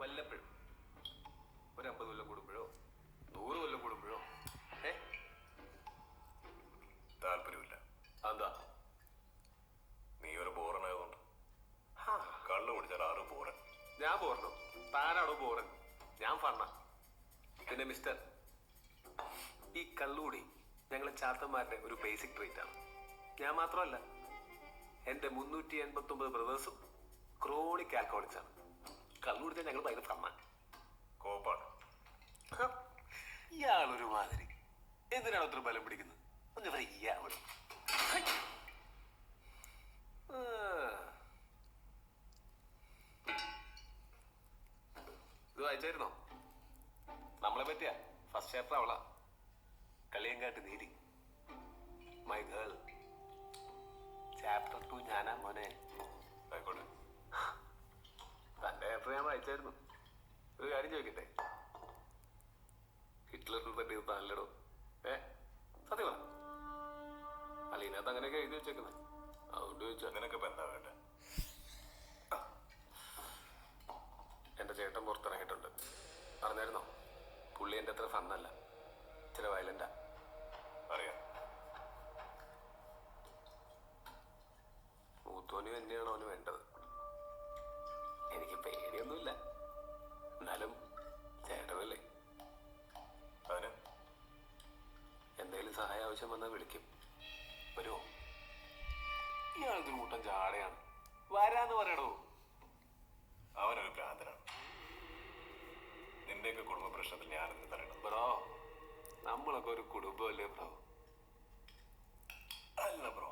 വല്ലപ്പോഴും ഒരു 50 കൊല്ലം കൂടുമ്പോഴോ 100 കൊല്ലം കൂടുമ്പോഴോ താല്പര്യമില്ല. എന്താ? നീ ഒരു ബോറനായതുകൊണ്ട്. കള്ളു കുടിച്ചാൽ ആറ് ബോറൻ. ഞാൻ ബോറനോ? താനാണോ ബോറൻ? ഞാൻ ഫണ്ണ. പിന്നെ മിസ്റ്റർ, ഈ കള്ളുകൂടി ഞങ്ങളെ ചാത്തന്മാരുടെ ഒരു ബേസിക് ട്രീറ്റ് ആണ്. ഞാൻ മാത്രമല്ല, എന്റെ 389 ബ്രദേഴ്സും ക്രോണിക് ആൽക്കഹോളിക്സ് ആണ്. കള്ളു കുടിച്ചാൽ ഞങ്ങൾ ഭയങ്കര ഫണ്ണ. കോപ്പാണ്. ഇയാളൊരു മാതിരി. എന്തിനാണ് ഒത്തിരി ബലം പിടിക്കുന്നത്? ഒന്ന് ഇയാളും ഇത് വായിച്ചായിരുന്നോ? നമ്മളെ പറ്റിയ ഫസ്റ്റ് ചാപ്റ്റർ അവളാ. കളിയങ്കാട്ട് നീതി, മൈ ഗേൾ. ചാപ്റ്റർ 2 ഞാനാ മോനെ. ആയിക്കോട്ടെ. തന്റെ ചാപ്റ്റർ ഞാൻ വായിച്ചായിരുന്നു. ഒരു കാര്യം ചോദിക്കട്ടെ, ഹിറ്റ്ലറിനെ പറ്റി താനല്ലടോ? സത്യം പറ. അല്ല, ഇതിനകത്ത് അങ്ങനെയൊക്കെ എഴുതി വെച്ചേക്കുന്നത്. അതുകൊണ്ട് ചോദിച്ചാ. നിനക്ക് ഇപ്പൊ എന്താ വേണ്ട? എന്റെ ചേട്ടൻ പുറത്തിറങ്ങിയിട്ടുണ്ട്. അറിഞ്ഞായിരുന്നോ? പുള്ളി എന്റെ അത്ര ഫണ്ണല്ല, ഇച്ചിരി വയലന്റാ. അറിയാം. മൂത്തോന് തന്നെയാണോ അവന് വേണ്ടത്? എനിക്ക് പേടിയൊന്നുമില്ല, എന്നാലും ചേട്ടനല്ലേ. അതിന് എന്തെങ്കിലും സഹായം ആവശ്യം വന്നാൽ വിളിക്കും. വരുമോ? ഇയാളൊരു കൂട്ടം ചാടയാണ്. വരാന്ന് പറയടോ. അവനൊരു ഭ്രാന്തനാണ്. നിന്റെയൊക്കെ കുടുംബ പ്രശ്നത്തിൽ ഞാനെന്ന് തരണം. ബ്രോ, നമ്മളൊക്കെ ഒരു കുടുംബമല്ലേ ബ്രോ? അല്ല ബ്രോ.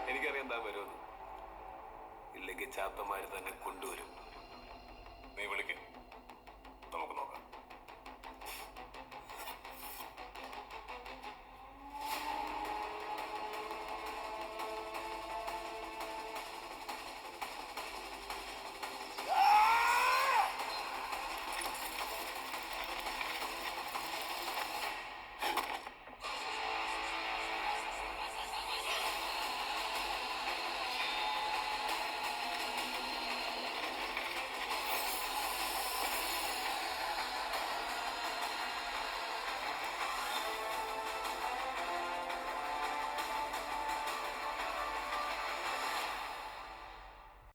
എനിക്കറിയാം എന്താ വരുമെന്ന്. ഇല്ലെങ്കിൽ ചാത്തന്മാര് തന്നെ കൊണ്ടുവരും. നീ വിളിക്കും.